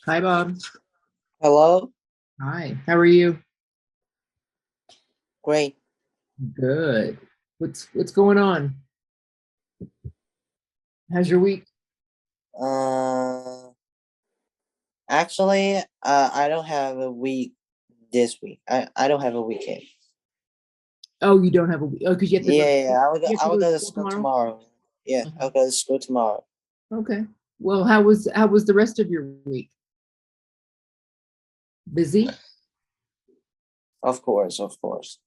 Hi, Bob. Hello? Hi. How are you? Great. Good. What's going on? How's your week? Uh, I don't have a week this week. I don't have a weekend. Oh, you don't have a week. Oh, because you have to go to Yeah, school. I You have to will go to go to school school tomorrow. tomorrow. Yeah, Uh-huh. I'll go to school tomorrow. Okay. Well, how was the rest of your week? Busy? Of course, of course.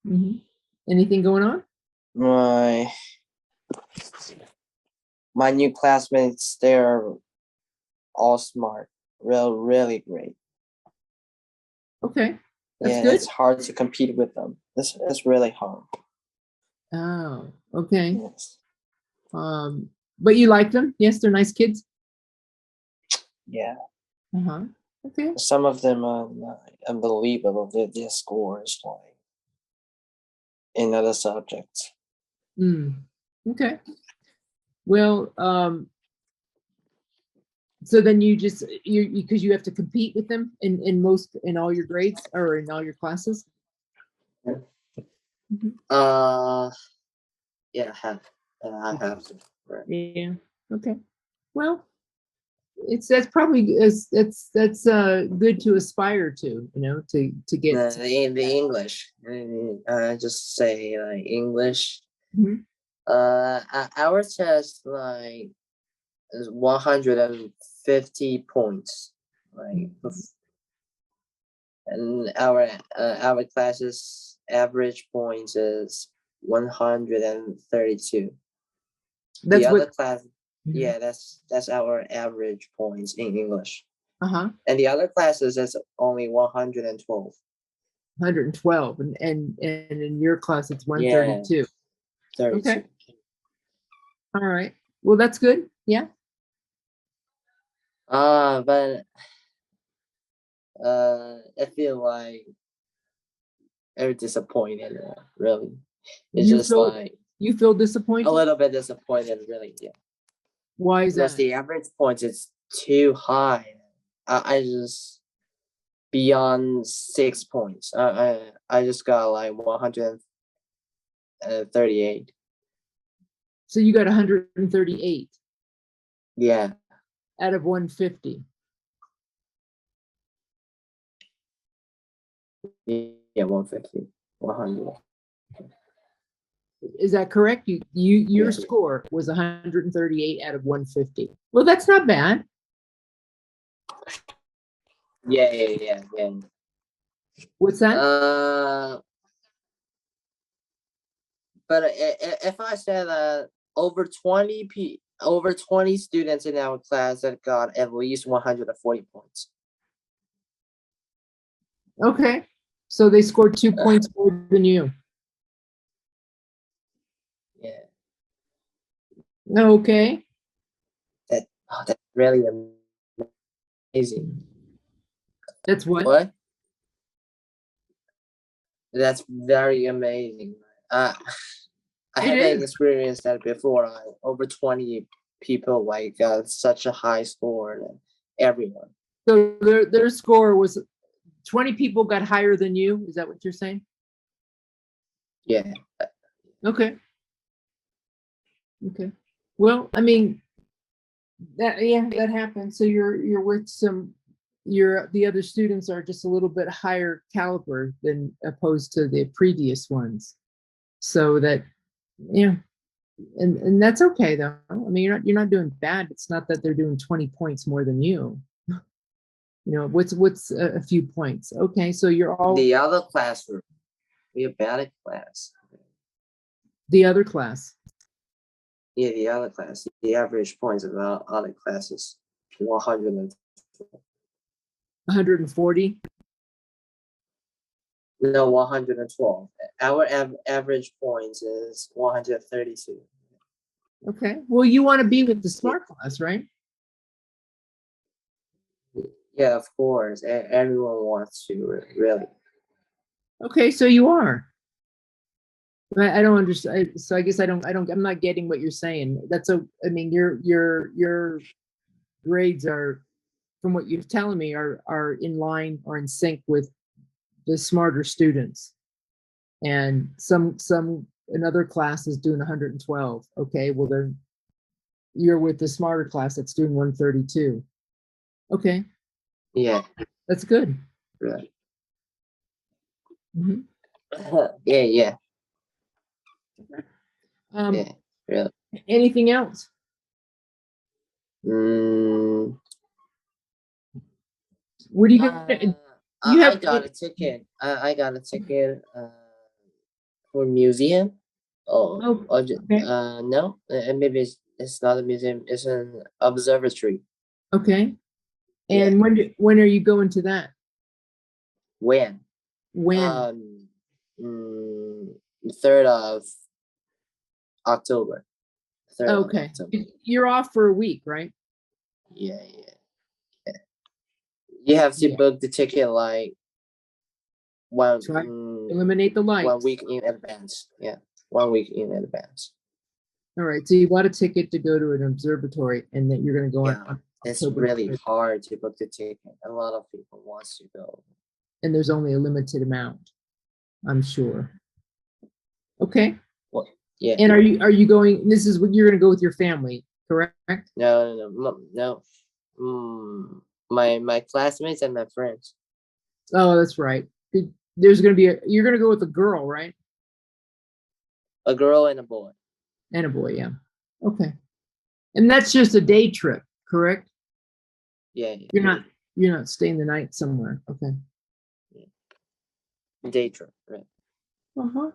Hmm. Anything going on? My my new classmates, they're all smart. Really great. Okay. That's Yeah, good. it's hard to compete with them. It's really hard. Oh, okay. Yes. Um, but you like them? Yes, they're nice kids. Yeah. Uh-huh. Okay. Some of them are like, unbelievable. Their scores like in other subjects. Mm. Okay. Well, so then you just you because you have to compete with them in all your grades or in all your classes. Mhm. Uh, yeah, I have to. Right. Yeah. Okay. Well, it's that's probably is that's good to aspire to, to get. The English. I just say like English. Mhm. Our test like is 150 points. Like, and our classes average points is 132. The That's other what. class, Mhm. yeah, that's our average points in English. Uh-huh. And the other classes is only 112. 112 and in your class it's Yeah, 132. Okay. 32. All right. Well, that's good. Yeah. But I feel like very disappointed. Really, it's You just feel like you feel a disappointed? little bit disappointed. Really, yeah, Why is because that? the average points is too high. I just beyond 6 points. I just got like 138. So you got 138 Yeah, out of 150. yeah, 150, 100. Is that correct? Your Yeah, score was 138 out of 150. Well, that's not bad. yeah. What's that? Uh, but if I said over 20 students in our class that got at least 140 points. Okay. So they scored 2 points more than you. Yeah, Okay. that's really amazing. That's what? What? That's very amazing. Uh, I It haven't is. experienced that before. Over 20 people like got such a high score than everyone. So their score was 20 people got higher than you. Is that what you're saying? Yeah. Okay. Okay. Well, I mean, that yeah, that happens. So you're with some your the other students are just a little bit higher caliber than opposed to the previous ones. So that yeah, and that's okay though. I mean, you're not doing bad. It's not that they're doing 20 points more than you. What's a few points? Okay, so you're all The other classroom, we have bad class. the other class, Yeah, the other class, the average points of our other classes, 100 and 140. no 112. Our average points is 132. Okay. Well, you want to be with the Yeah, smart class, right? yeah, of course. Everyone wants to really. Okay, so you are. I don't understand. So I guess I'm not getting what you're saying. I mean, your grades are. from what you're telling me, are in line or in sync with the smarter students. And another class is doing 112. Okay, well then you're with the smarter class that's doing 132. Okay, Yeah. that's good. Right. Mhm. Yeah. Yeah. Um, Yeah. Really. Anything else? Mm, What are you gonna? You I have got a ticket. I got a ticket for museum. Oh, oh, or okay, no, maybe it's not a museum. It's an observatory. okay. Yeah. And when are you going to that? When? When? Um, mm, 3rd of October. 3rd of Okay, October. you're off for a week, right? Yeah, yeah. You have to Yeah. book the ticket like one Try eliminate the 1 lights. week in advance. Yeah, 1 week in advance. All right, so you bought a ticket to go to an observatory, and that you're going to go Yeah, on it's October really 3rd, hard to book the ticket. A lot of people wants to go. and there's only a limited amount, I'm sure. Okay, Well, yeah. and are you going? This is what you're going to go with your family, correct? No. My classmates and my friends. Oh, that's right. There's going to be you're going to go with a girl, right? A girl and a boy. And a boy, yeah. Okay, and that's just a day trip, correct? Yeah. You're not staying the night somewhere. Okay. Day trip, right? Uh-huh.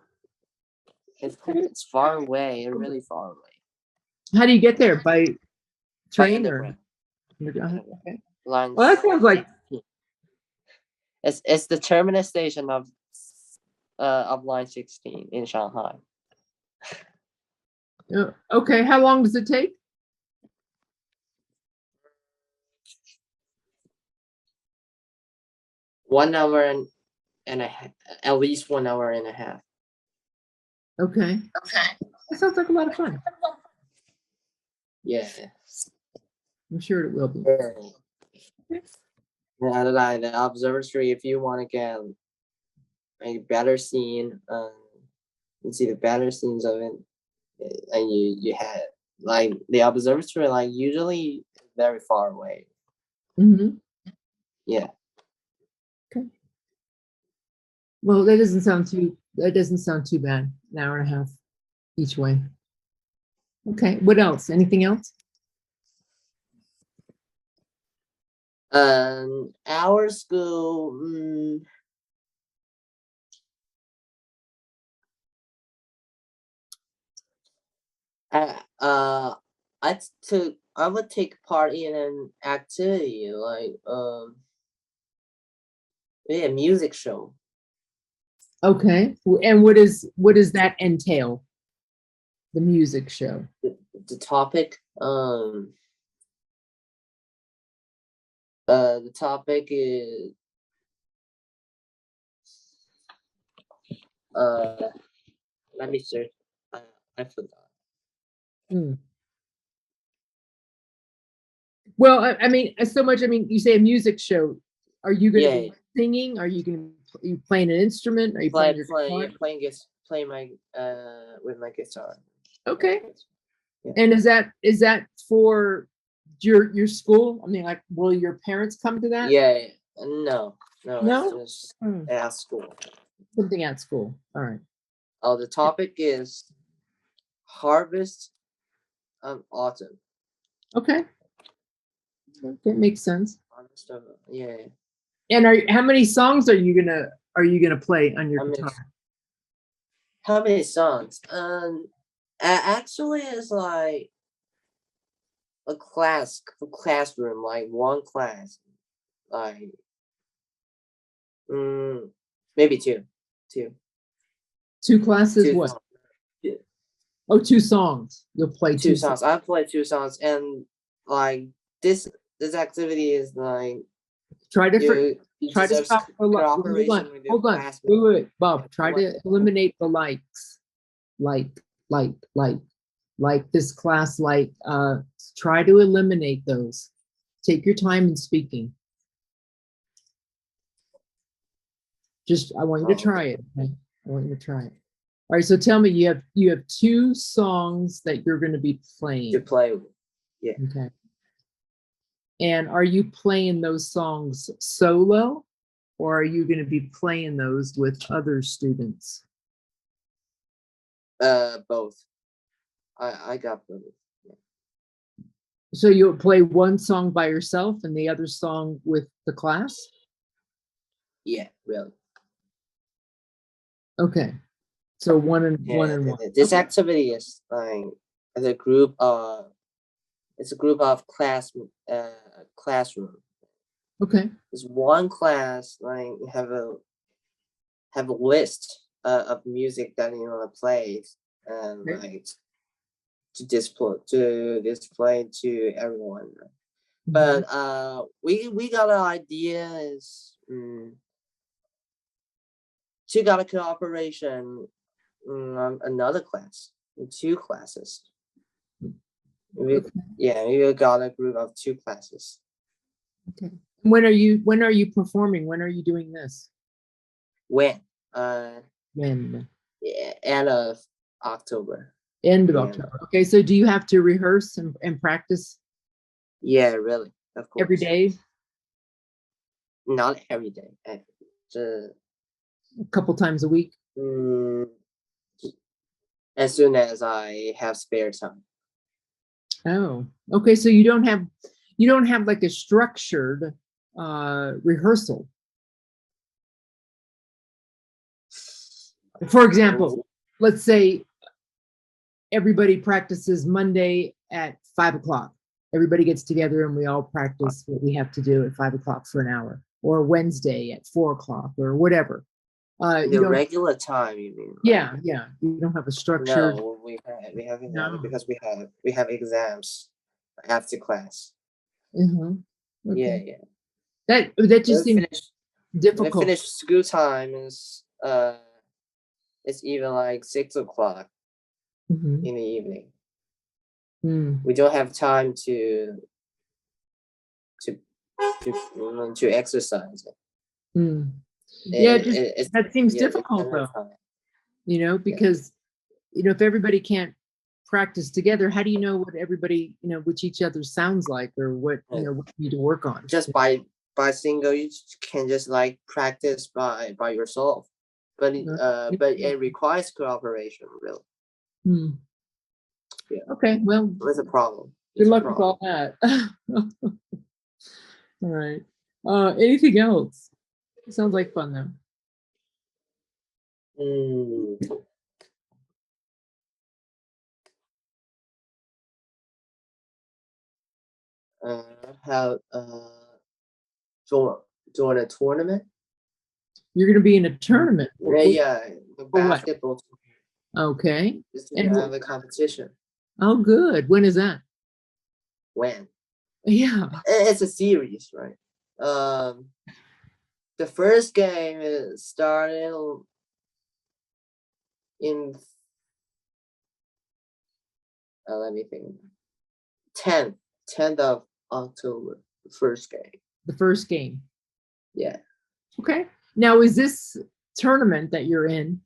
It's far away, really far away. How do you get there? By By train or? underground. Okay. Line Well, that sounds like 16. It's the terminus station of line 16 in Shanghai. okay. How long does it take? 1 hour and a half, at least 1 hour and a half. Okay. That sounds like a lot of fun. Yeah. I'm sure it will be. Yeah, like the observatory, if you want to get a better scene, you see the better scenes of it, and you had like the observatory, like usually very far away. Mm-hmm. Yeah. Okay. Well, that doesn't sound too bad. An hour and a half each way. Okay. What else? Anything else? Our school, I I would take part in an activity like maybe a music show. Okay. And what does that entail? The music show. The topic the topic is let me search. I forgot. Hmm. Well, I mean, so much. I mean, you say a music show. Are you going to Yeah, be singing? Are you going to you playing an instrument? Are you playing your guitar? playing my with my guitar. Okay. Yeah. And is that for your school? I mean, like, will your parents come to that? Yeah, no, No? it's just Hmm. at school. Something at school. All right. Oh, the topic is harvest of autumn. Okay. That makes sense. Harvest of yeah. And how many songs are you gonna play on your I mean, guitar? how many songs? Actually, it's like a classroom, like one class, like maybe two, Two classes, two what? songs. Yeah, Oh, two songs. You'll play two two songs. songs. I play two songs, and like this activity is like Try to you try to deserve stop the light. Hold cooperation on, with your hold on. classmates. Wait, Bob. Try What? to eliminate the likes. Like this class, try to eliminate those. Take your time in speaking. I want you to try it. Okay? I want you to try it. All right, so tell me, you have 2 songs that you're going to be To playing. play with. Yeah. Okay. And are you playing those songs solo, or are you going to be playing those with other students? Both. I got both. So you'll play one song by yourself and the other song with the class? Yeah, really. Okay. So one and one. This activity is like as a group. It's a group of classroom. Okay. It's one class like have a list of music that you want to play and like to display to everyone. But we got an idea is to got a cooperation another class, 2 classes. We got a group of 2 classes. Okay. When are you performing? When are you doing this? When? When? Yeah, end of October. End of October. Okay, so do you have to rehearse and practice? Yeah, really, of course. Every day? Not every day. A couple times a week? As soon as I have spare time. Oh, okay. So you don't have like a structured rehearsal. For example, let's say everybody practices Monday at 5 o'clock. Everybody gets together and we all practice what we have to do at 5 o'clock for an hour, or Wednesday at 4 o'clock, or whatever. The regular time, you mean? Yeah, yeah. You don't have a structured. No, we haven't had it because we have exams after class. Okay. Yeah, yeah. That just seems difficult. When we finish school time is it's even like 6 o'clock in the evening. We don't have time to exercise. Yeah, that seems difficult though. Because if everybody can't practice together, how do you know what everybody, which each other sounds like, or what what you need to work on? Just by single, you can just like practice by yourself, but it requires cooperation, really. Yeah. Okay, well, that's a problem. Good luck with all that. All right. Anything else? It sounds like fun though. How join a tournament? You're going to be in a tournament? Yeah, basketball. Okay. Just to have a competition. Oh, good. When is that? When? Yeah. It's a series, right? The first game is started in let me think. 10th of October, the first game. The first game. Yeah. Okay. Now, is this tournament that you're in?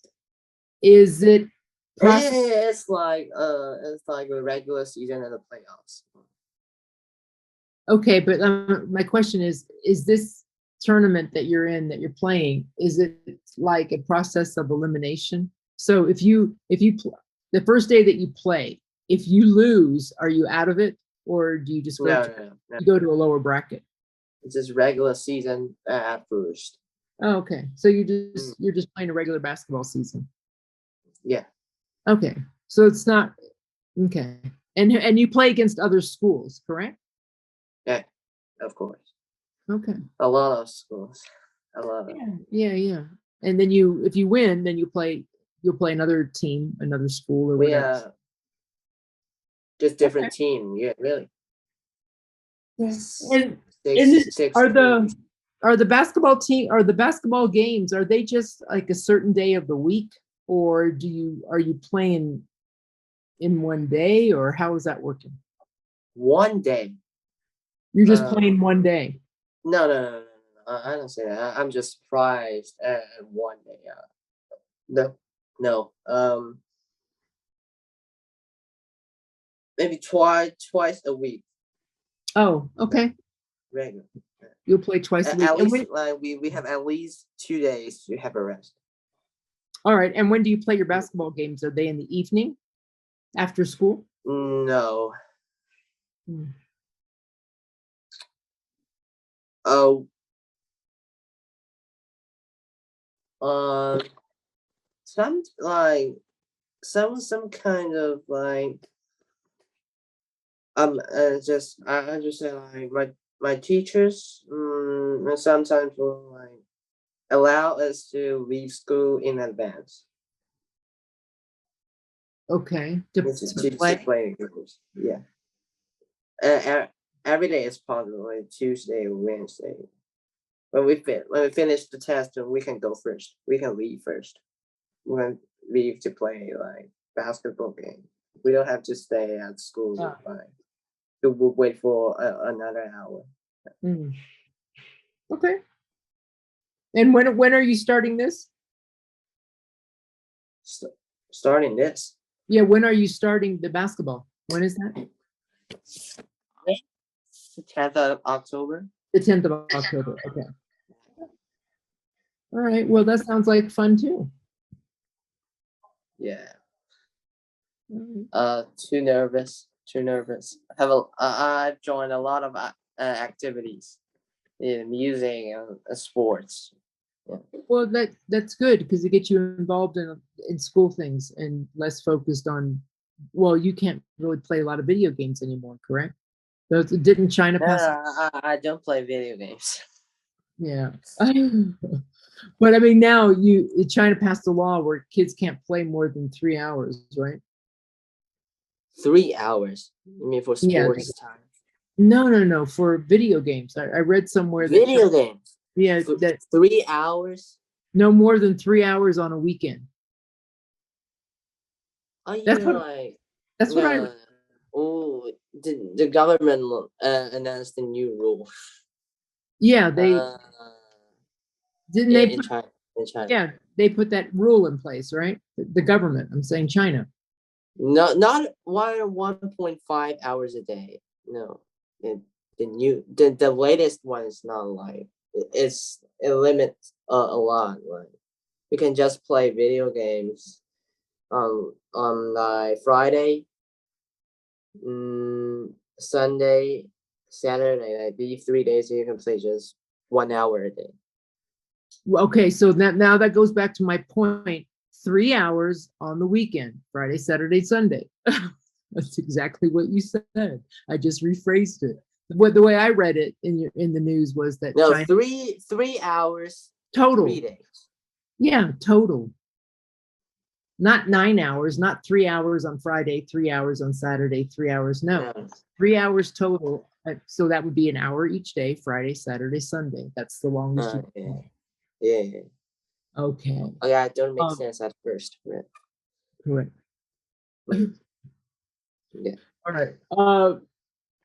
Is it? It's like a regular season and the playoffs. Okay, but my question is this tournament that you're in, that you're playing, is it like a process of elimination? So if you the first day that you play, if you lose, are you out of it, or do you just go you go to a lower bracket? It's just regular season at first. Oh, okay. So you're just playing a regular basketball season. Yeah. Okay. So it's not okay. And you play against other schools, correct? Yeah, of course. Okay. A lot of schools. A lot of. Yeah. And then if you win, then you'll play another team, another school, or whatever. Just different team. Yeah, really. And are the basketball games, are they just like a certain day of the week, or are you playing in one day, or how is that working? One day. You're just playing one day. No. I don't say that. I'm just surprised at one day. No, no. Maybe twice a week. Oh, okay. Regular. You'll play twice a week. At And least we have at least 2 days to have a rest. all right. And when do you play your basketball games? Are they in the evening after school? No. Hmm. Oh. Some some kind of I understand my teachers sometimes will allow us to leave school in advance. Okay. To play games. Yeah. Every day is possible, like Tuesday or Wednesday. When we finish the test, we can go first. We can leave first. We can leave to play basketball game. We don't have to stay at school to wait for another hour. Mm. Okay. And when are you starting this? Starting this. Yeah, when are you starting the basketball? When is that? 10th of October. The 10th of October. Okay. All right. Well, that sounds like fun too. Yeah. Too nervous. I've joined a lot of activities in music and sports. Yeah. Well, that's good because it gets you involved in school things and less focused on. Well, you can't really play a lot of video games anymore, correct? Didn't China pass? I don't play video games. Yeah. But I mean, now China passed a law where kids can't play more than 3 hours, right? 3 hours. You mean for sports time? No. For video games, I read somewhere that video games. Yeah, that 3 hours. No more than 3 hours on a weekend. That's what I. Oh, the government announced a new rule. Yeah, they didn't. They in China. Yeah, they put that rule in place, right? The government. I'm saying China. No, not 1.5 hours a day. No, the latest one is not like it limits a lot. Like you can just play video games on Friday, Sunday, Saturday. Like these 3 days you can play just 1 hour a day. Okay, so now that goes back to my point. 3 hours on the weekend, Friday, Saturday, Sunday. That's exactly what you said. I just rephrased it. The way I read it in the news was that China, 3 hours total. 3 days. Yeah, total. Not 9 hours, not 3 hours on Friday, 3 hours on Saturday, 3 hours. No, 3 hours total. So that would be an hour each day, Friday, Saturday, Sunday. That's the longest you can play. Yeah. Okay. Oh yeah, it don't make sense at first. Right? Correct. Yeah. All right.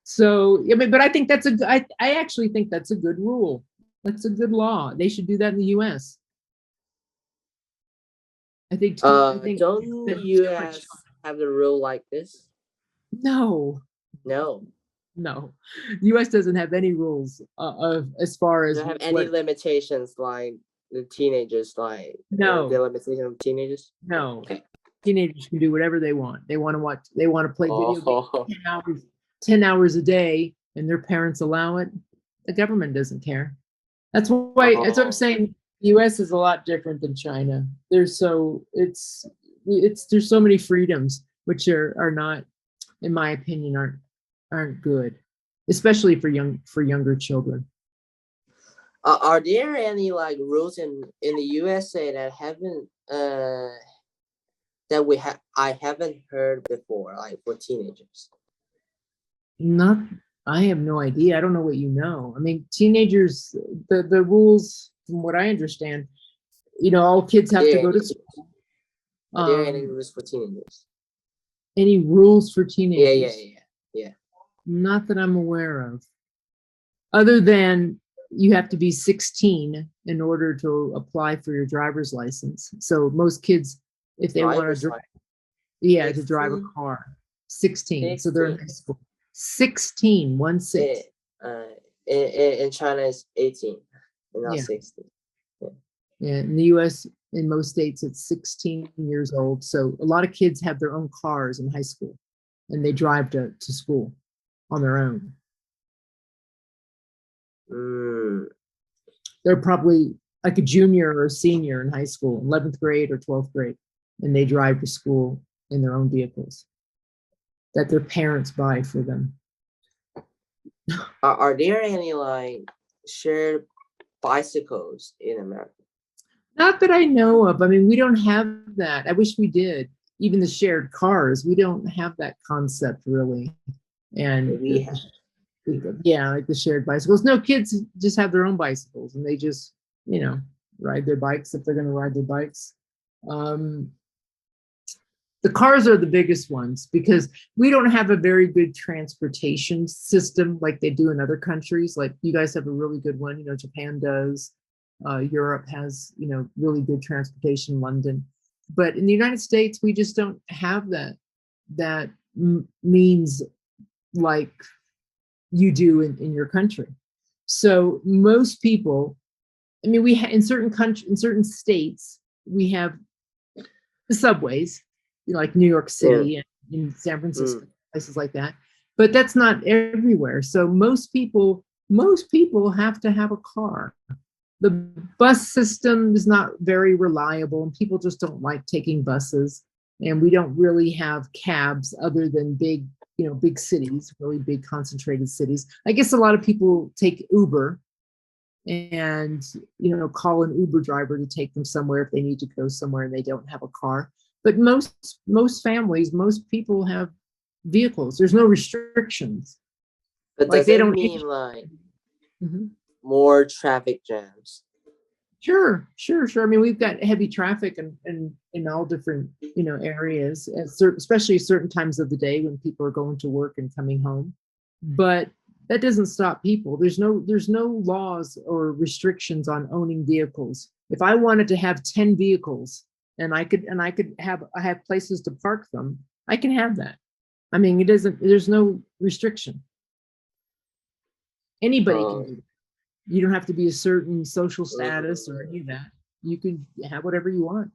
So yeah, but I think I actually think that's a good rule. That's a good law. They should do that in the U.S. I think. Don't the U.S. have a rule like this? No. U.S. doesn't have any rules of as far as. Don't have any limitations like the teenagers, like no the limitation of teenagers. No, okay. Teenagers can do whatever they want. They want to watch. They want to play video games 10 hours a day, and their parents allow it. The government doesn't care. That's why. That's what I'm saying. The U.S. is a lot different than China. There's so many freedoms which are not, in my opinion, aren't good, especially for younger children. Are there any like rules in the USA that haven't I haven't heard before, like for teenagers? I have no idea. I don't know what you know. I mean, teenagers, the rules, from what I understand, all kids have to go to school. Are there any rules for teenagers? Any rules for teenagers? Yeah. Not that I'm aware of. other than you have to be 16 in order to apply for your driver's license. So most kids, if they want to drive, yeah, to drive a 16? car, 16. So they're in 16. high school. 16, 1 6. In China it's 18 and not Yeah. 16. Yeah. In the US, in most states, it's 16 years old. So a lot of kids have their own cars in high school and they drive to school on their own. Mm. They're probably like a junior or a senior in high school, 11th grade or 12th grade, and they drive to school in their own vehicles that their parents buy for them. Are there any like shared bicycles in America? Not that I know of. I mean, we don't have that. I wish we did. Even the shared cars, we don't have that concept really. And We have. yeah, like the shared bicycles. No, kids just have their own bicycles and they just, ride their bikes if they're going to ride their bikes. The cars are the biggest ones because we don't have a very good transportation system like they do in other countries. Like you guys have a really good one, Japan does. Europe has, really good transportation, London. But in the United States, we just don't have that means like you do in your country. So most people, I mean, in certain states, we have the subways, like New York City and in San Francisco, places like that. But that's not everywhere. So most people have to have a car. The bus system is not very reliable, and people just don't like taking buses. And we don't really have cabs other than big cities, really big concentrated cities. I guess a lot of people take Uber and call an Uber driver to take them somewhere if they need to go somewhere and they don't have a car. But most families, most people have vehicles. There's no restrictions. But Like does they it don't mean like Mhm. more traffic jams? Sure. I mean, we've got heavy traffic in all different areas, especially certain times of the day when people are going to work and coming home. But that doesn't stop people. There's no laws or restrictions on owning vehicles. If I wanted to have 10 vehicles and I have places to park them, I can have that. I mean, there's no restriction. Anybody can do that. You don't have to be a certain social status or any of that. You can have whatever you want.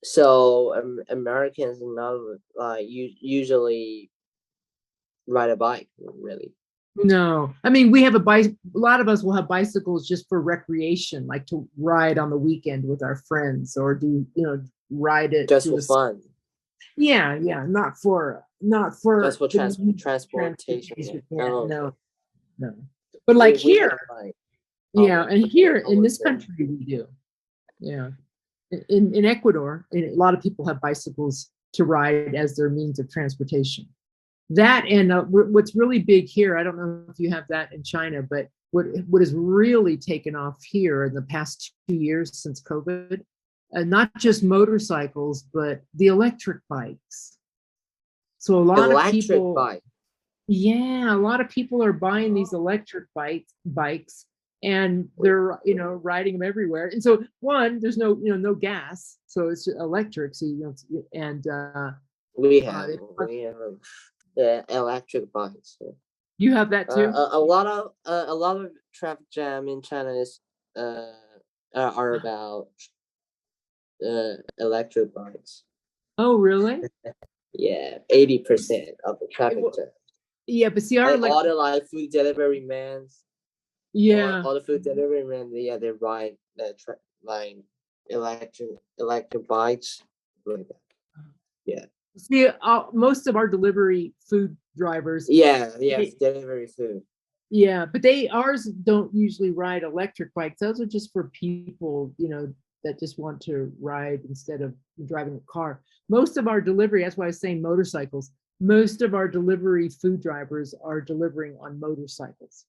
So Americans not like usually ride a bike, really. No, I mean we have a bike. A lot of us will have bicycles just for recreation, like to ride on the weekend with our friends, or do ride it just for fun. Yeah, not for just for transportation. No. But like here, and here in this country we do. Yeah, in Ecuador, a lot of people have bicycles to ride as their means of transportation. That and what's really big here, I don't know if you have that in China, but what has really taken off here in the past 2 years since COVID, not just motorcycles, but the electric bikes. So a lot of people, a lot of people are buying these electric bikes, and they're riding them everywhere. And so there's no gas, so it's electric. So and we have the electric bikes. You have that too. A lot of traffic jam in China is are about electric bikes. Oh, really? Yeah, 80% of the traffic jam. Yeah, but see, all the like food delivery men. Yeah. All the food delivery men. Yeah, they ride like electric bikes. Yeah. See, most of our delivery food drivers. Yeah, delivery food. Yeah, but ours don't usually ride electric bikes. Those are just for people, that just want to ride instead of driving a car. Most of our delivery, that's why I was saying motorcycles. Most of our delivery food drivers are delivering on motorcycles.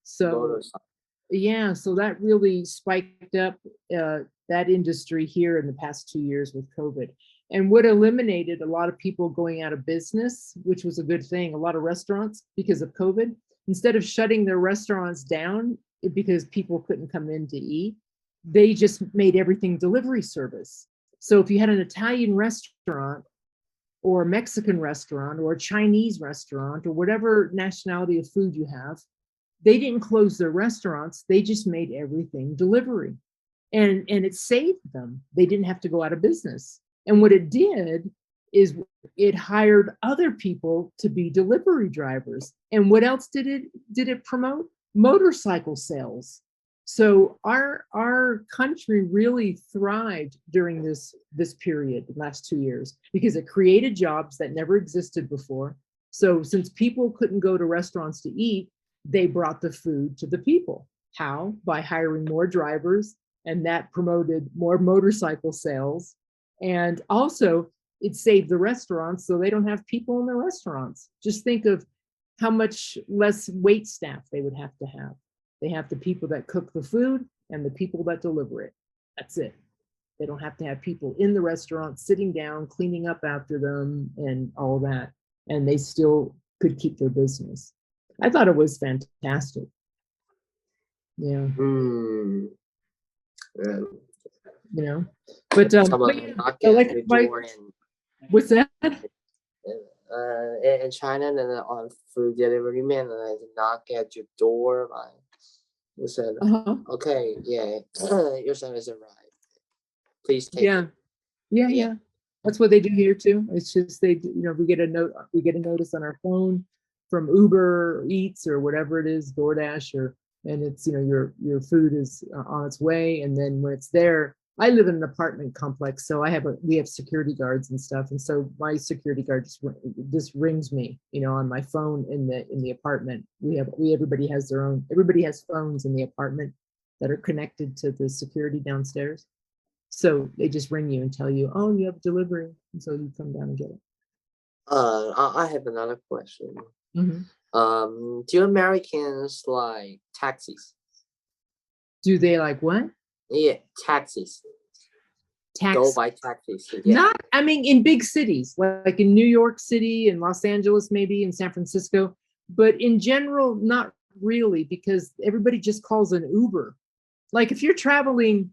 So yeah, so that really spiked up that industry here in the past 2 years with COVID. And what eliminated a lot of people going out of business, which was a good thing, a lot of restaurants because of COVID, instead of shutting their restaurants down because people couldn't come in to eat, they just made everything delivery service. So if you had an Italian restaurant or a Mexican restaurant or a Chinese restaurant or whatever nationality of food you have, they didn't close their restaurants. They just made everything delivery. And it saved them. They didn't have to go out of business. And what it did is it hired other people to be delivery drivers. And what else did it promote? Motorcycle sales. So our country really thrived during this period, the last 2 years, because it created jobs that never existed before. So since people couldn't go to restaurants to eat, they brought the food to the people. How? By hiring more drivers, and that promoted more motorcycle sales. And also it saved the restaurants so they don't have people in the restaurants. Just think of how much less wait staff they would have to have. They have the people that cook the food and the people that deliver it. That's it. They don't have to have people in the restaurant sitting down, cleaning up after them and all that. And they still could keep their business. I thought it was fantastic. Yeah. You know, but what's that? In China, and on food delivery man, and I did not get your door. We said, okay, yeah, your service arrived. Please take it. Yeah. That's what they do here too. It's just we get a notice on our phone from Uber Eats or whatever it is, DoorDash, and it's your food is on its way, and then when it's there, I live in an apartment complex, so we have security guards and stuff, and so my security guard just rings me, on my phone in the apartment. Everybody has phones in the apartment that are connected to the security downstairs, so they just ring you and tell you, oh, you have delivery, and so you come down and get it. I have another question. Mm-hmm. Do Americans like taxis? Do they like what? Yeah, taxis. Go by taxis. Yeah. In big cities, like in New York City and Los Angeles, maybe in San Francisco, but in general, not really, because everybody just calls an Uber. Like if you're traveling,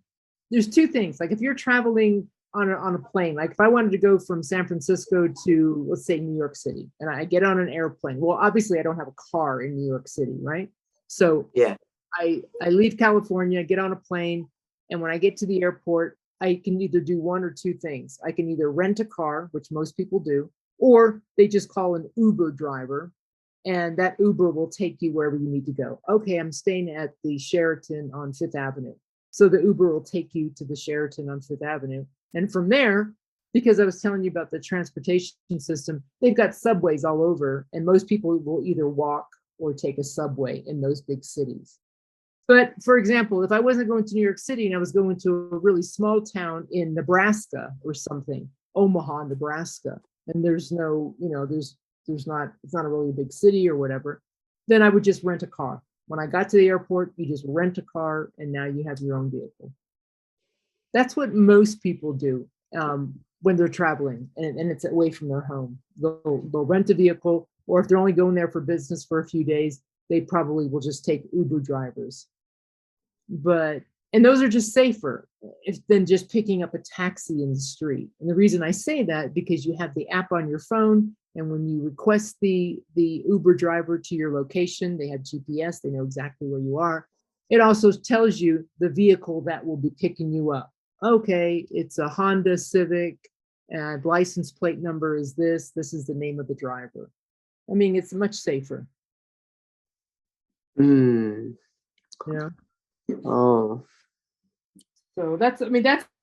there's two things. Like if you're traveling on a plane, like if I wanted to go from San Francisco to, let's say, New York City, and I get on an airplane. Well, obviously I don't have a car in New York City, right? So yeah, I leave California, get on a plane, and when I get to the airport, I can either do one or two things. I can either rent a car, which most people do, or they just call an Uber driver, and that Uber will take you wherever you need to go. Okay, I'm staying at the Sheraton on Fifth Avenue. So the Uber will take you to the Sheraton on Fifth Avenue. And from there, because I was telling you about the transportation system, they've got subways all over, and most people will either walk or take a subway in those big cities. But for example, if I wasn't going to New York City and I was going to a really small town in Nebraska or something, Omaha, Nebraska, and there's no, it's not a really big city or whatever, then I would just rent a car. When I got to the airport, you just rent a car and now you have your own vehicle. That's what most people do when they're traveling and it's away from their home. They'll rent a vehicle, or if they're only going there for business for a few days, they probably will just take Uber drivers. And those are just safer than just picking up a taxi in the street. And the reason I say that, because you have the app on your phone, and when you request the Uber driver to your location, they have GPS, they know exactly where you are. It also tells you the vehicle that will be picking you up. Okay, it's a Honda Civic, and license plate number is this is the name of the driver. It's much safer. Yeah. Oh. So that's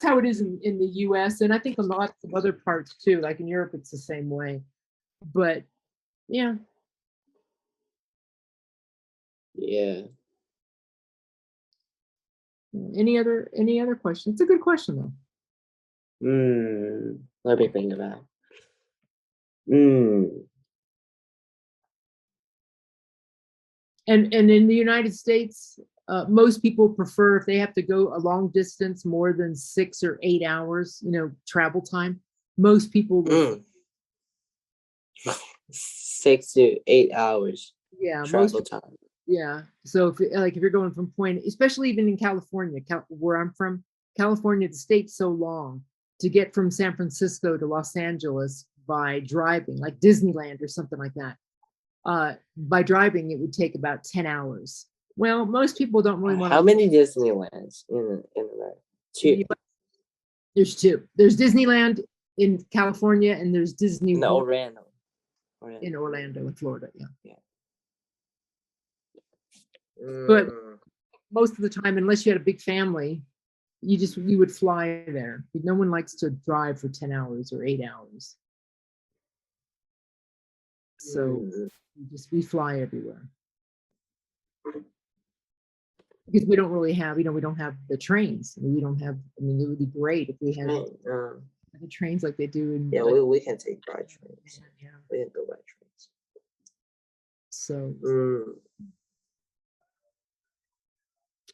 how it is in the US, and I think in lots of other parts too, like in Europe, it's the same way. But yeah. Yeah. Any other questions? It's a good question though. Let me think about it. And in the United States, most people prefer, if they have to go a long distance, more than 6 or 8 hours, travel time, Most people will, 6 to 8 hours yeah, travel time. yeah. So if you're going from point, especially even in California, where I'm from, California, the state's so long to get from San Francisco to Los Angeles by driving, like Disneyland or something like that. By driving, it would take about 10 hours. Well, most people don't really want How to. many Disneylands in America? 2 There's two. There's Disneyland in California, and there's Disney in World Orlando. in Orlando, in Florida. Yeah. Yeah. But most of the time, unless you had a big family, you would fly there. No one likes to drive for 10 hours or 8 hours. So we fly everywhere. Because we don't really have, we don't have the trains. We don't have, it would be great if we had the trains like they do in. Yeah, like, we can take by trains. Yeah. We can go by trains. So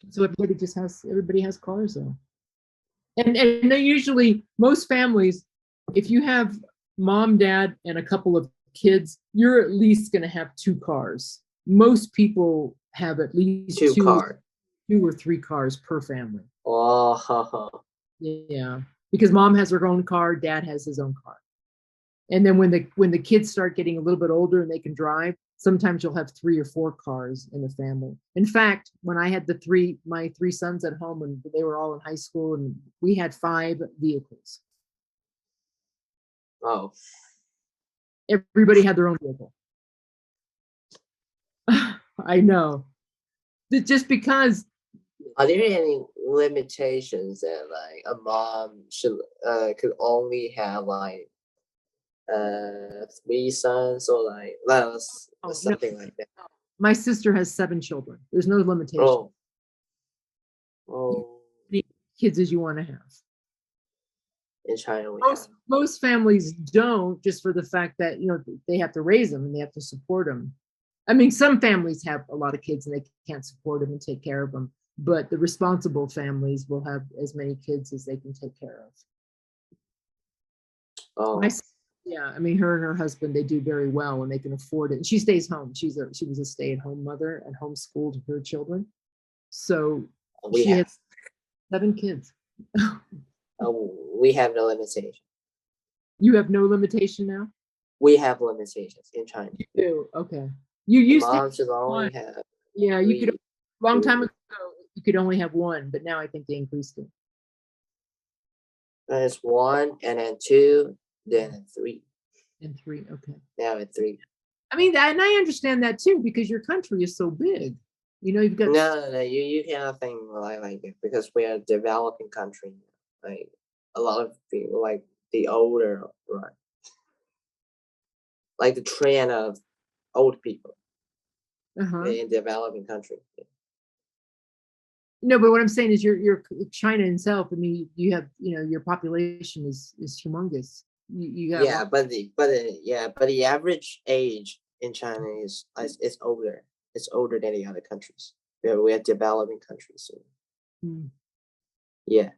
so everybody has cars though. And they usually, most families, if you have mom, dad, and a couple of kids, you're at least going to have 2 cars. Most people have at least 2 or 3 cars per family. Oh, Yeah, because mom has her own car, dad has his own car. And then when the kids start getting a little bit older and they can drive, sometimes you'll have 3 or 4 cars in the family. In fact, when I had my 3 sons at home and they were all in high school, and we had 5 vehicles. oh. Everybody had their own vehicle. I know. Just because. Are there any limitations that like a mom could only have like 3 sons or like something like that? My sister has 7 children. There's no limitation. Oh. The kids as you want to have. In China, most families don't, just for the fact that they have to raise them and they have to support them. I mean, some families have a lot of kids and they can't support them and take care of them, but the responsible families will have as many kids as they can take care of. Oh. Yeah, I mean, her and her husband, they do very well and they can afford it. And she stays home. She was a stay-at-home mother and homeschooled her children. So she has 7 kids. We have no limitation. You have no limitation now? We have limitations in China. You do? Okay. You used to only have. Yeah, you could. Long time ago, you could only have 1, but now I think they increased it. It's 1, and then 2, then 3. And 3, okay. Now it's 3. I mean, and I understand that too, because your country is so big. You've got. No. You cannot think like it, because we are a developing country. Like a lot of people, like the older, right? Like the trend of old people in developing country. Yeah. No, but what I'm saying is, your China itself. I mean, you have your population is humongous. You got. Yeah, but the average age in China is older. It's older than the other countries. We are developing countries. So. Yeah,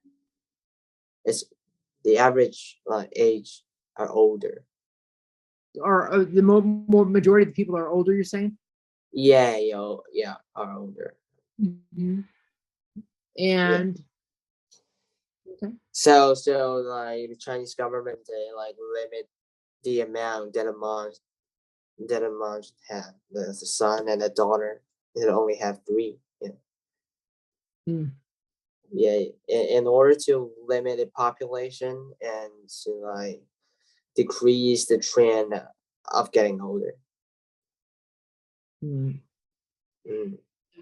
it's the average age are older. Are the more majority of the people are older? You're saying? Yeah, are older. Mm-hmm. And okay. So like the Chinese government, they like limit the amount that a mom have. The son and the daughter, they only have 3. Yeah. Yeah, in order to limit the population and to like decrease the trend of getting older.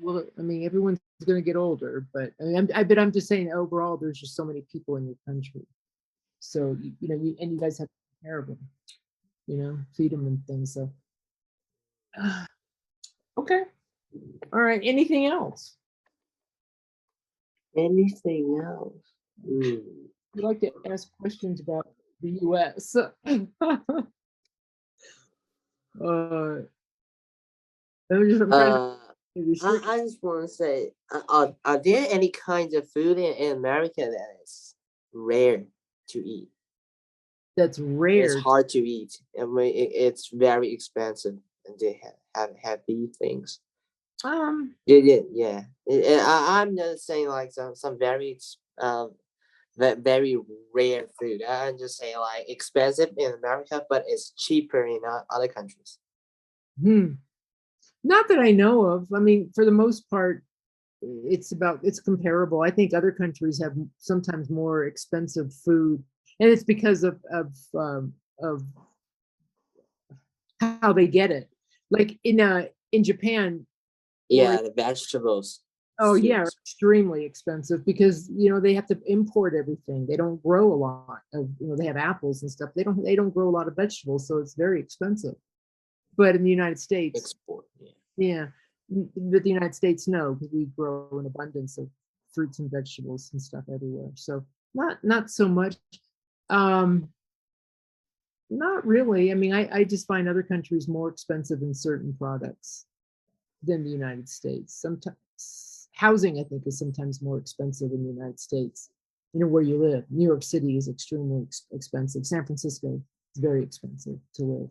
Well, I mean, everyone's going to get older, but I'm just saying overall, there's just so many people in your country. So, you guys have to take care of them, feed them and things. So, okay. All right. Anything else? Anything else? I'd like to ask questions about the U.S. I just want to say, are there any kinds of food in America that is rare to eat? that's It's rare. hard to eat, and it's very expensive, and they have heavy things. Yeah. I'm just saying like some very rare food. I'm just saying like expensive in America, but it's cheaper in other countries. Hmm. Not that I know of. I mean, for the most part, it's comparable. I think other countries have sometimes more expensive food, and it's because of how they get it. Like in Japan, or Yeah, the vegetables. oh Too yeah, are extremely expensive because they have to import everything. They don't grow a lot of they have apples and stuff. They don't grow a lot of vegetables, so it's very expensive. But in the United States, export. Yeah. yeah, but the United States, no, because we grow an abundance of fruits and vegetables and stuff everywhere. So not so much. Um, Not really. I mean, I just find other countries more expensive in certain products than the United States. Sometimes housing, I think, is sometimes more expensive in the United States. Where you live. New York City is extremely expensive. San Francisco is very expensive to live.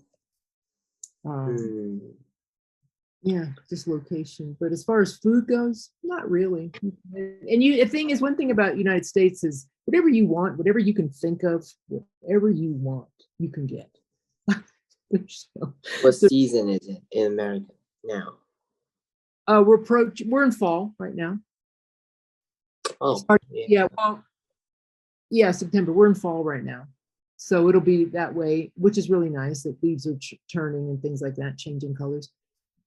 Yeah, just location. But as far as food goes, not really. And the thing is, one thing about United States is whatever you want, whatever you can think of, whatever you want, you can get. What season is it in America now? We're in fall right now. Oh, yeah. Well, yeah, September. We're in fall right now, so it'll be that way, which is really nice. That leaves are turning and things like that, changing colors.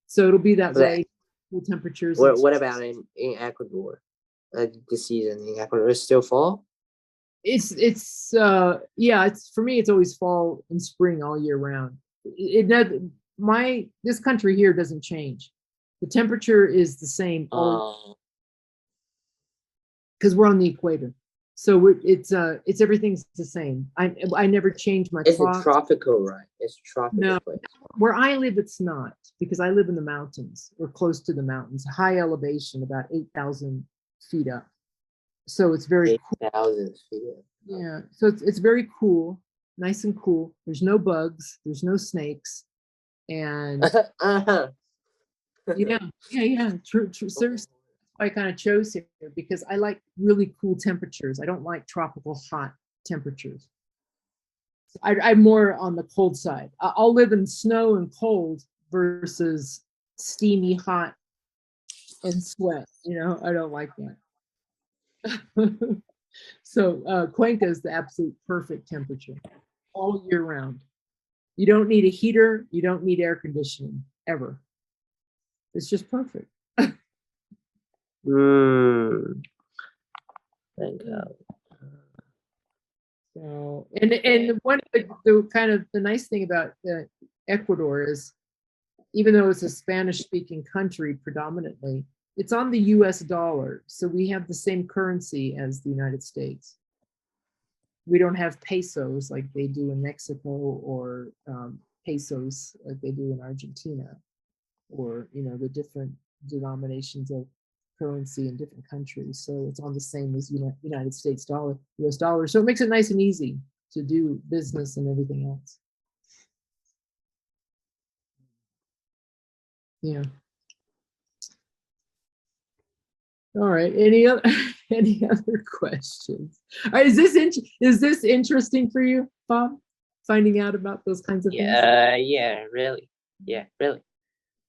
So it'll be that way. Cool temperatures. What about in Ecuador? The season in Ecuador is still fall. It's for me. It's always fall and spring all year round. This country here doesn't change. The temperature is the same because we're on the equator. So it's everything's the same. I never change my clock. It's tropical, right? It's tropical. No, where I live, it's not, because I live in the mountains or close to the mountains, high elevation, about 8,000 feet up. So it's very 8,000 feet. Yeah, so it's very cool, nice and cool. There's no bugs, there's no snakes, and yeah. True. Seriously, I kind of chose here because I like really cool temperatures. I don't like tropical hot temperatures. I'm more on the cold side. I'll live in snow and cold versus steamy hot and sweat. I don't like that. So Cuenca is the absolute perfect temperature all year round. You don't need a heater. You don't need air conditioning ever. It's just perfect. Thank God. So, and one of the kind of the nice thing about Ecuador is, even though it's a Spanish-speaking country predominantly, it's on the U.S. dollar, so we have the same currency as the United States. We don't have pesos like they do in Mexico, or pesos like they do in Argentina, or the different denominations of currency in different countries. So it's on the same as United States dollar, US dollar. So it makes it nice and easy to do business and everything else. Yeah. All right. Any other questions? All right, is this interesting for you, Bob? Finding out about those kinds of things? Yeah, really. Yeah, really.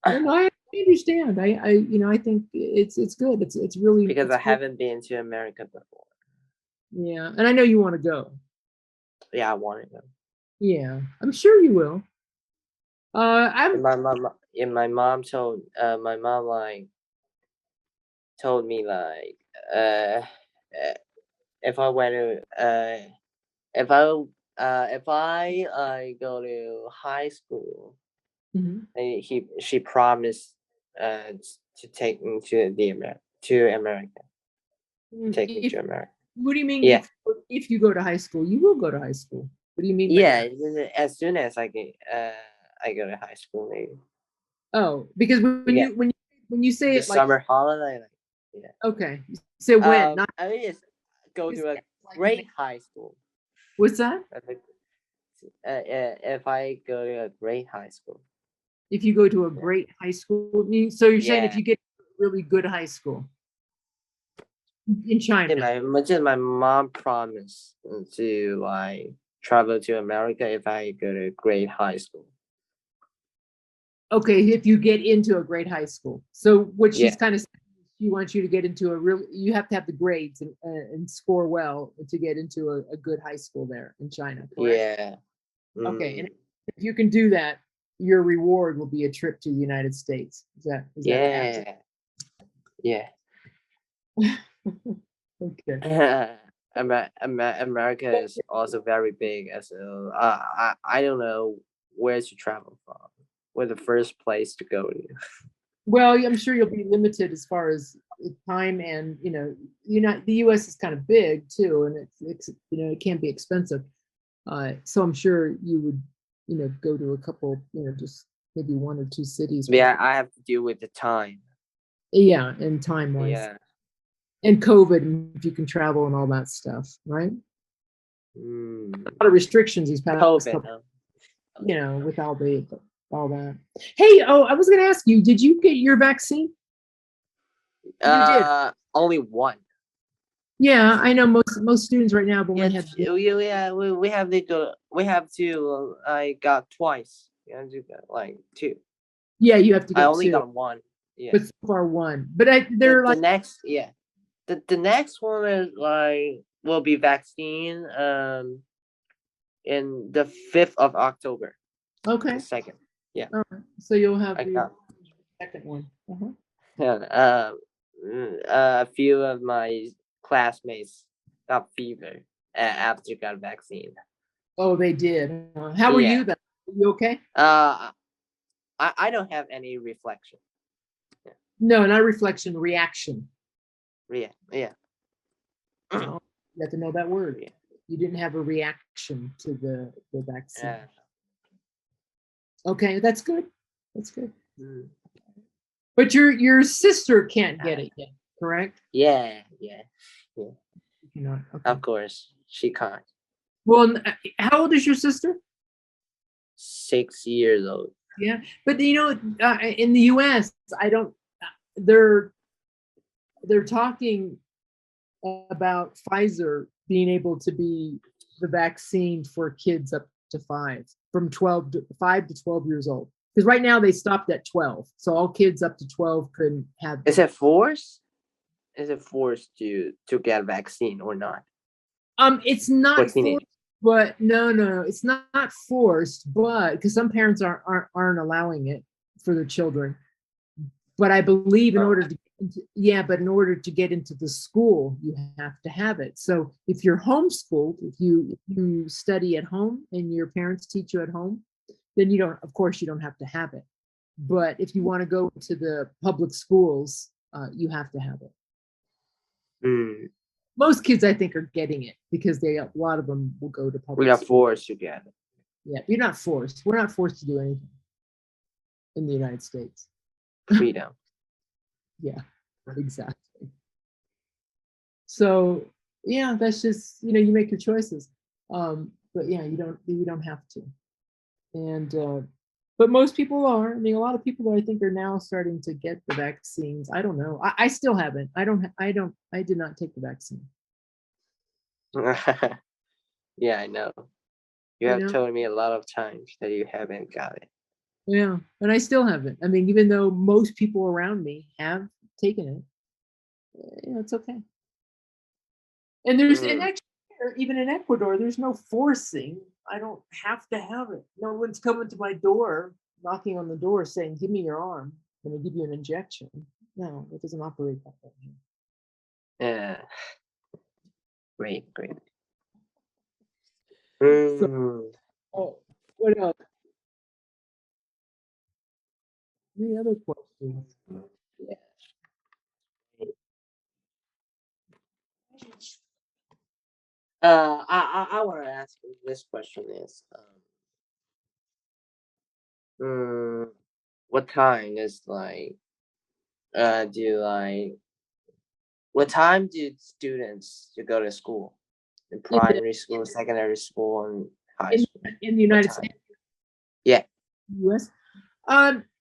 And I understand. I think it's good. It's really, because I haven't been to America before. Yeah, and I know you want to go. Yeah, I want to go. Yeah, I'm sure you will. My mom told told me like if I went to if I go to high school, she promised to take me to America. Take me to America. What do you mean? Yeah. If you go to high school, you will go to high school. What do you mean? Yeah, as soon as I go to high school, maybe. Oh, because when you say the it like summer holiday, yeah. Okay, so when? I mean, just go to a great high school. What's that? if I go to a great high school. If you go to a Yeah. great high school, so you're saying if Yeah. you get a really good high school in China. My mom promised to like travel to America if I go to a great high school. Okay, if you get into a great high school. So what she's Yeah. kind of saying, she wants you to get into a real, you have to have the grades and score well to get into a good high school there in China, correct? Yeah. Okay, and Mm, if you can do that, your reward will be a trip to the United States. Is that accurate? yeah. Okay. America is also very big, so I don't know where to travel from. Where the first place to go to? Well, I'm sure you'll be limited as far as time and, the US is kind of big too, and it's it can be expensive. So I'm sure you would, go to a couple, just maybe one or two cities. Yeah, I have to deal with the time. Yeah, and time wise. Yeah. And COVID, and if you can travel and all that stuff, right? Mm. A lot of restrictions these past COVID. couple, with all that. Hey, I was gonna ask you, did you get your vaccine? You did. Only one. Yeah, I know most students right now, but Yeah, we have we have to I got twice. Yeah, like two. you have to I get only two, got one. Yeah. but so far one. But they're the like next the next one is like will be vaccine in the 5th of October. okay. The second. Yeah. All right. So you'll have I the got second one. yeah, a few of my classmates got fever after got vaccine. Oh, they did. How were Yeah. you then? You okay? I don't have any reflection. No, not reflection, reaction. Yeah. Oh, you have to know that word. Yeah. You didn't have a reaction to the vaccine. Yeah. Okay, that's good. That's good. Mm. But your sister can't get it yet, correct? Yeah. You know, okay. Of course, she can't. Well, how old is your sister? 6 years old. Yeah, but in the U.S., I don't. They're talking about Pfizer being able to be the vaccine for kids up to 5 to 12 years old. Because right now they stopped at 12, so all kids up to 12 couldn't have. Is it forced? Is it forced to get a vaccine or not? It's not For teenagers. forced, but no, it's not forced, but because some parents aren't allowing it for their children. But I believe in order to get into the school, you have to have it. So if you're homeschooled, if you study at home and your parents teach you at home, then you don't have to have it. But if you want to go to the public schools, you have to have it. Mm. Most kids, I think, are getting it because a lot of them will go to public. We are forced to get it. Yeah, you're not forced. We're not forced to do anything in the United States. Freedom. Yeah, exactly. So yeah, that's just you make your choices. But yeah, you don't have to. And but most people are. I mean, a lot of people I think are now starting to get the vaccines. I don't know. I still haven't. I did not take the vaccine. Yeah, I know. You have told me a lot of times that you haven't got it. Yeah, and I still haven't. I mean, even though most people around me have taken it, it's okay. And and actually, even in Ecuador, there's no forcing. I don't have to have it. No one's coming to my door, knocking on the door, saying, "Give me your arm. I'm going to give you an injection." No, it doesn't operate that way. Yeah. Great. So, what else? Any other questions? Yeah. I want to ask you this question is, what time is like, what time do students to go to school, in primary school, secondary school, and high school? in the United time? States, Yeah. US.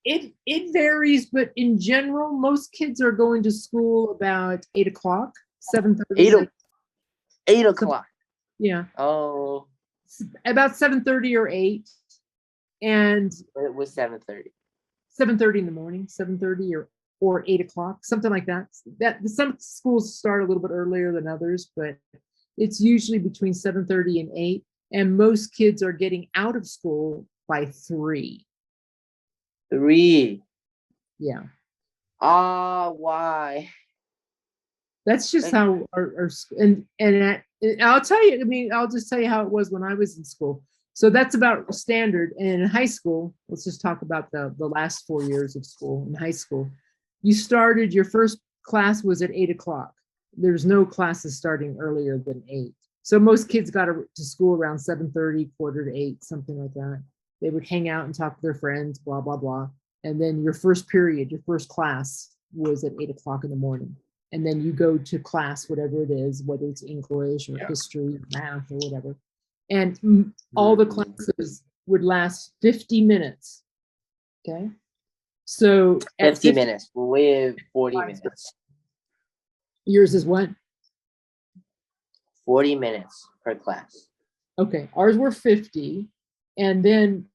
It varies, but in general, most kids are going to school about 8 o'clock, 7:30. 8 o'clock. Yeah, Oh, about 7:30 or 8, and it was 7:30. 7:30 in the morning, 7:30 or 8 o'clock, something like that. That some schools start a little bit earlier than others, but it's usually between 7:30 and 8. And most kids are getting out of school by 3. 3. Yeah, Why? that's just how and I'll tell you. I mean, I'll just tell you how it was when I was in school. So that's about standard. And in high school, let's just talk about the last 4 years of school. In high school, you started your first class was at 8 o'clock. There's no classes starting earlier than 8. So most kids got to school around 7:30, quarter to 8, something like that. They would hang out and talk to their friends, blah, blah, blah. And then your first period, your first class was at 8 o'clock in the morning. And then you go to class, whatever it is, whether it's English or history, math or whatever. And all the classes would last 50 minutes. Okay. So 50 minutes. We have 40 minutes. Yours is what? 40 minutes per class. Okay. Ours were 50. And then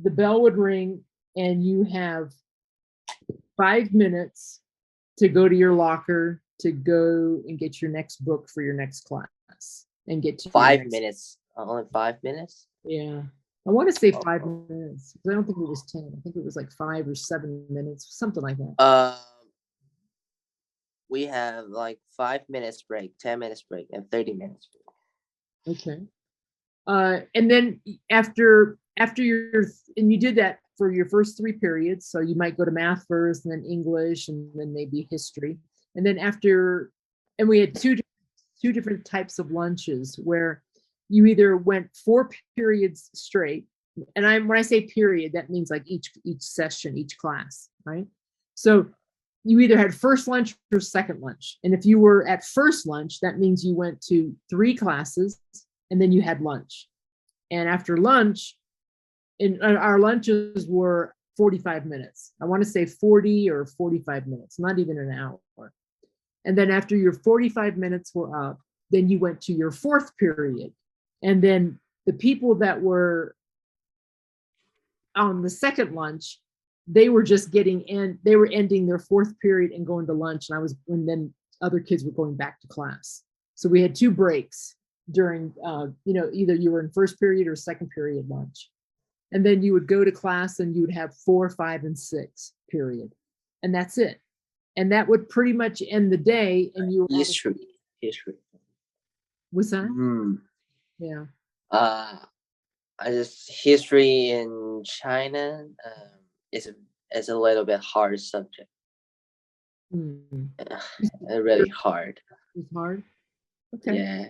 the bell would ring and you have 5 minutes to go to your locker to go and get your next book for your next class and get to 5 minutes. Only 5 minutes? Yeah. I want to say 5 minutes. I don't think it was 10. I think it was like 5 or 7 minutes, something like that. We have like 5 minutes break, 10 minutes break, and 30 minutes break. Okay. And then after you did that for your first 3 periods. So you might go to math first, and then English, and then maybe history. And then and we had two different types of lunches where you either went 4 periods straight. And when I say period, that means like each session, each class, right? So you either had first lunch or second lunch. And if you were at first lunch, that means you went to 3 classes and then you had lunch. And after lunch, our lunches were 45 minutes. I want to say 40 or 45 minutes, not even an hour. And then after your 45 minutes were up, then you went to your 4th period. And then the people that were on the second lunch, they were just they were ending their 4th period and going to lunch. And then other kids were going back to class. So we had 2 breaks during, either you were in first period or second period lunch. And then you would go to class and you would have 4, 5, and 6 period. And that's it. And that would pretty much end the day. And you were history. What's that? Yeah. I just history in China is a little bit hard subject. Really hard. It's hard. Okay. Yeah.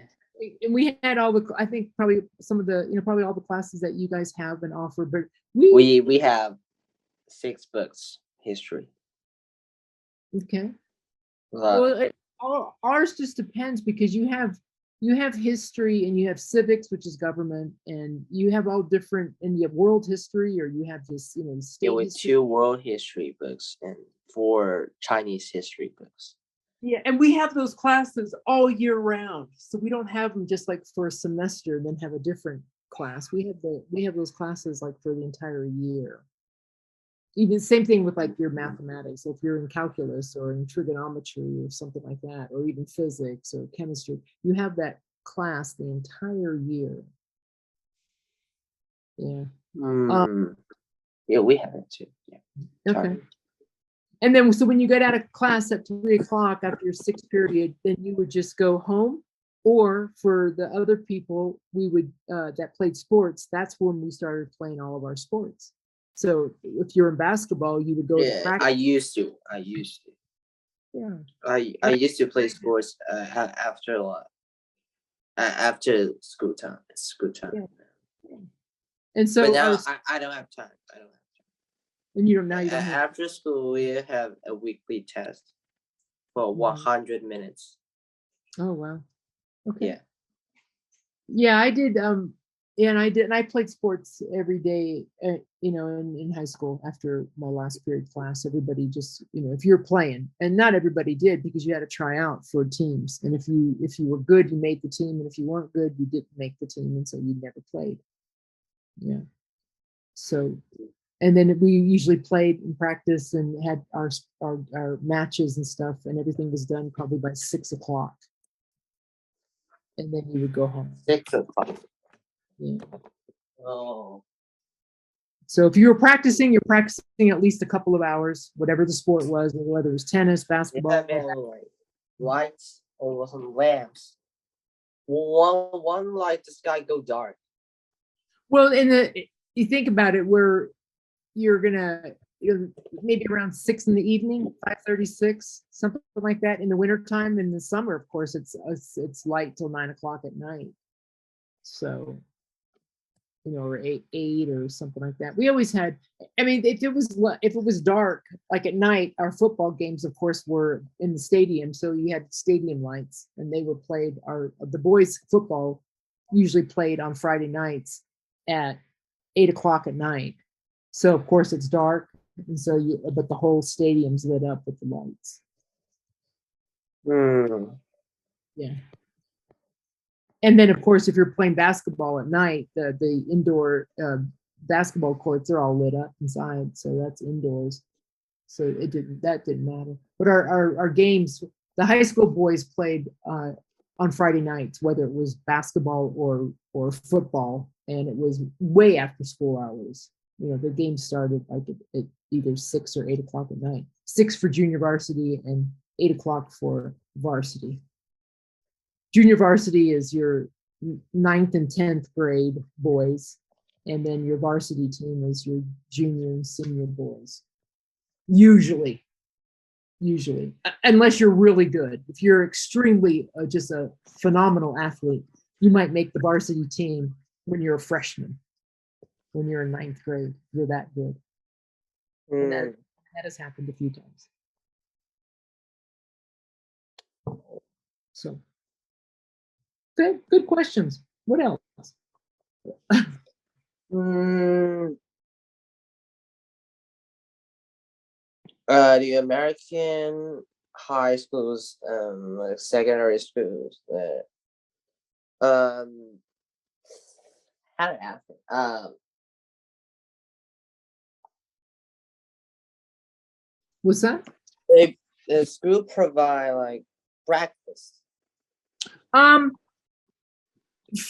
And we had I think probably some of the, probably all the classes that you guys have and offer, but we have 6 books history. Okay. Well, ours just depends because you have history and you have civics, which is government, and you have all different, and you have world history, or you have this, state with history. 2 world history books and 4 Chinese history books. Yeah, and we have those classes all year round, so we don't have them just like for a semester and then have a different class. We have those classes like for the entire year. Even same thing with like your mathematics. If you're in calculus or in trigonometry or something like that, or even physics or chemistry, you have that class the entire year. Yeah. Yeah, we have it too. Yeah. Okay. And then, so when you get out of class at 3 o'clock after your 6th period, then you would just go home. Or for the other people, we would that played sports. That's when we started playing all of our sports. So if you're in basketball, you would go to practice. I used to. Yeah. I used to play sports after school time. Yeah. And so but now I don't have time. And you don't have after school we have a weekly test for 100 minutes. Oh wow. Okay. Yeah. Yeah, I did Yeah, and I did, and I played sports every day, in high school after my last period class. Everybody just, if you're playing, and not everybody did because you had to try out for teams. And if you were good, you made the team, and if you weren't good, you didn't make the team, and so you never played. Yeah. So, and then we usually played and practice and had our matches and stuff, and everything was done probably by 6 o'clock, and then you would go home. 6 o'clock. Yeah. Oh. So if you were practicing, you're practicing at least a couple of hours, whatever the sport was, whether it was tennis, basketball. Like lights or some lamps. One light, the sky go dark. Well, you think about it, where you're gonna maybe around 6 in the evening, 5:36, something like that in the wintertime. In the summer, of course, it's light till 9 o'clock at night. So, or eight or something like that. We always had. I mean, if it was dark, like at night, our football games, of course, were in the stadium. So you had stadium lights, and they were played. The boys' football usually played on Friday nights at 8 o'clock at night. So of course it's dark, and so but the whole stadium's lit up with the lights. Yeah. And then, of course, if you're playing basketball at night, the indoor basketball courts are all lit up inside, so that's indoors. So that didn't matter. But our games, the high school boys played on Friday nights, whether it was basketball or football, and it was way after school hours. The game started like at either 6 or 8 o'clock at night. 6 for junior varsity and 8 o'clock for varsity. Junior varsity is your 9th and 10th grade boys, and then your varsity team is your junior and senior boys. Usually, unless you're really good. If you're extremely just a phenomenal athlete, you might make the varsity team when you're a freshman. When you're in 9th grade, you're that good. And that has happened a few times. So. Good questions. What else? The American high schools, secondary schools, how to ask it? What's that? The school provide like breakfast.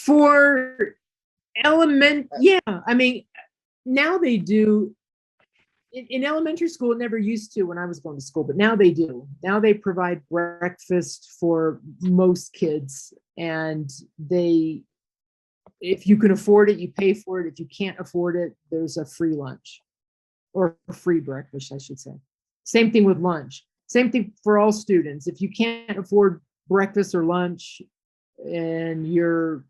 For yeah, I mean, now they do. In elementary school, it never used to when I was going to school, but now they do. Now they provide breakfast for most kids, and if you can afford it, you pay for it. If you can't afford it, there's a free lunch or a free breakfast, I should say. Same thing with lunch. Same thing for all students. If you can't afford breakfast or lunch, and you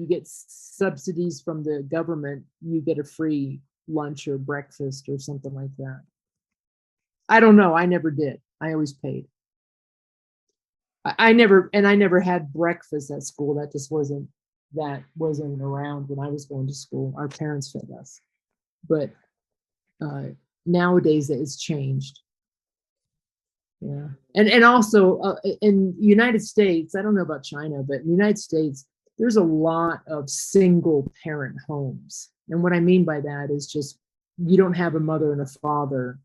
get subsidies from the government, you get a free lunch or breakfast or something like that. I don't know. I never did. I always paid. I never had breakfast at school. That just wasn't around when I was going to school. Our parents fed us. But nowadays it's changed. Yeah. And also in the United States, I don't know about China, but in the United States, there's a lot of single parent homes. And what I mean by that is just you don't have a mother and a father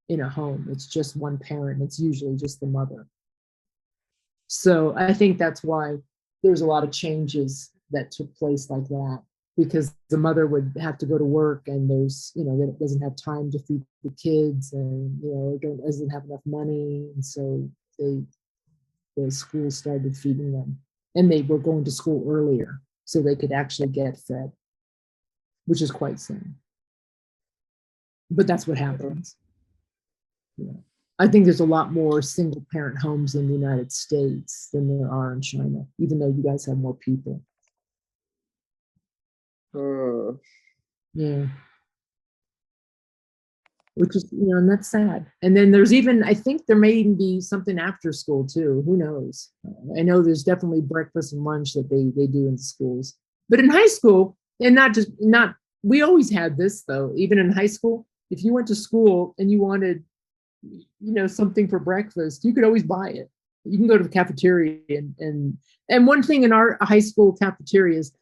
in a home. It's just one parent. It's usually just the mother. So I think that's why there's a lot of changes that took place like that, because the mother would have to go to work, and there's, it doesn't have time to feed the kids, and, doesn't have enough money. And so the school started feeding them, and they were going to school earlier so they could actually get fed, which is quite sad. But that's what happens. Yeah. I think there's a lot more single parent homes in the United States than there are in China, even though you guys have more people. Yeah. Which is, and that's sad. And then there's I think there may even be something after school too. Who knows? I know there's definitely breakfast and lunch that they do in schools. But in high school, And not we always had this though, even in high school. If you went to school and you wanted, something for breakfast, you could always buy it. You can go to the cafeteria and one thing in our high school cafeterias,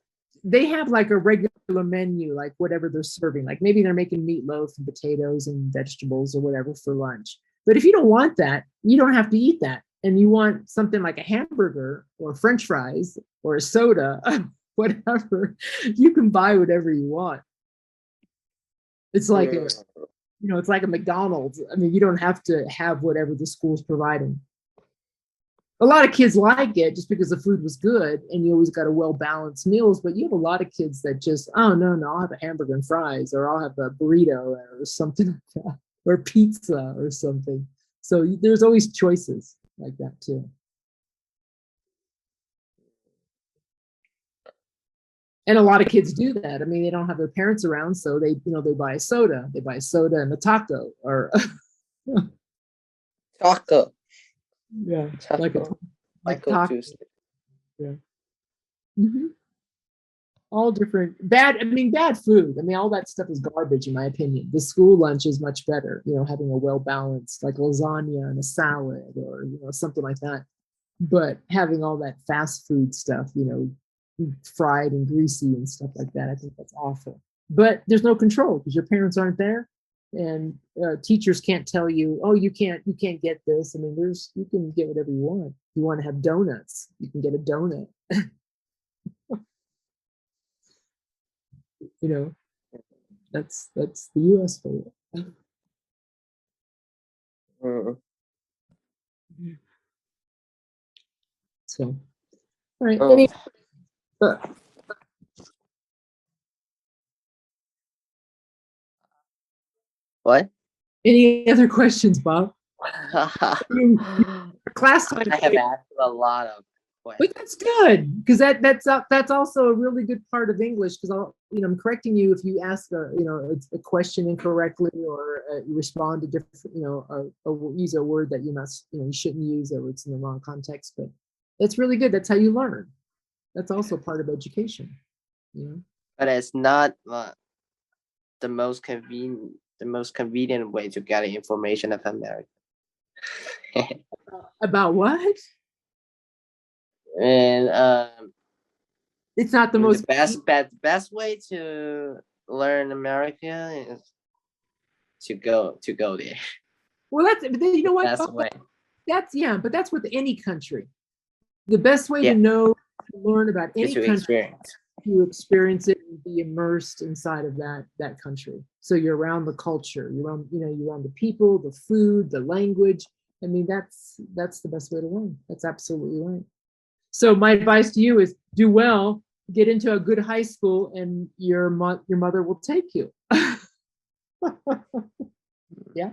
they have like a regular menu, like whatever they're serving. Like maybe they're making meatloaf and potatoes and vegetables or whatever for lunch. But if you don't want that, you don't have to eat that. And you want something like a hamburger or French fries or a soda, whatever, you can buy whatever you want. It's like it's like a McDonald's. I mean, you don't have to have whatever the school's providing. A lot of kids like it just because the food was good and you always got a well-balanced meals, but you have a lot of kids that just, oh no, I'll have a hamburger and fries, or I'll have a burrito or something like that, or pizza or something. So there's always choices like that too. And a lot of kids do that. I mean, they don't have their parents around, so they buy a soda. They buy a soda and a taco, or Taco. yeah, Taco. like Taco taco. Tuesday. Yeah. Mm-hmm. All different bad food. I mean, all that stuff is garbage in my opinion. The school lunch is much better, having a well-balanced like lasagna and a salad or something like that. But having all that fast food stuff, fried and greasy and stuff like that, I think that's awful. But there's no control because your parents aren't there, and teachers can't tell you, oh, you can't get this. I mean, you can get whatever you want. If you want to have donuts, you can get a donut. That's the US for you. So, all right. What? Any other questions, Bob? Class time. I have asked a lot of questions. But that's good because that's also a really good part of English, because I'm correcting you if you ask a question incorrectly, or you respond to different use a word that you shouldn't use, or it's in the wrong context. But that's really good. That's how you learn. That's also part of education. But it's not the most convenient way to get information of America. About what? And it's not the most best way to learn America is to go there. Well, you know what? Best way. But that's with any country. The best way to learn about any country is to experience it and be immersed inside of that country. So you're around the culture, you're around the people, the food, the language. I mean, that's the best way to learn. That's absolutely right. So my advice to you is do well, get into a good high school, and your mother will take you. Yeah.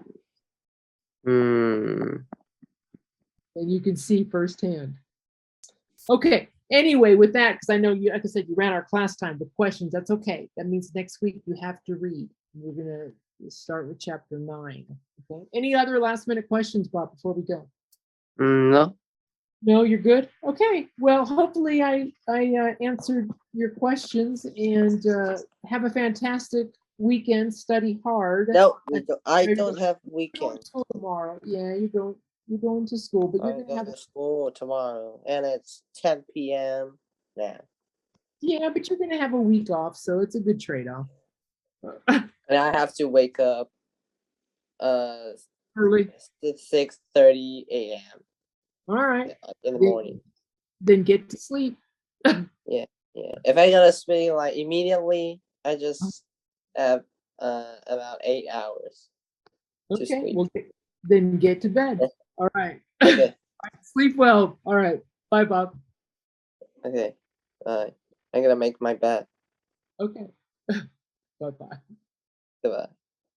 And you can see firsthand. Okay. Anyway, with that, because I know you, like I said, you ran our class time with questions. That's okay. That means next week you have to read. We're gonna start with chapter 9. Okay. Any other last minute questions, Bob, before we go? No. No, you're good. Okay. Well, hopefully I answered your questions, and have a fantastic weekend. Study hard. No, I don't have weekend. Tomorrow. Yeah, you're going to school, but you're going to school tomorrow, and it's 10 p.m. now. Yeah, but you're gonna have a week off, so it's a good trade-off. And I have to wake up early, 6:30 a.m. All right. In the morning. Then get to sleep. Yeah. If I gotta sleep like immediately, I just have about 8 hours. Okay. Well, then get to bed. All right. Okay. Sleep well. All right. Bye, Bob. Okay. I'm gonna make my bed. Okay. Bye-bye. Goodbye.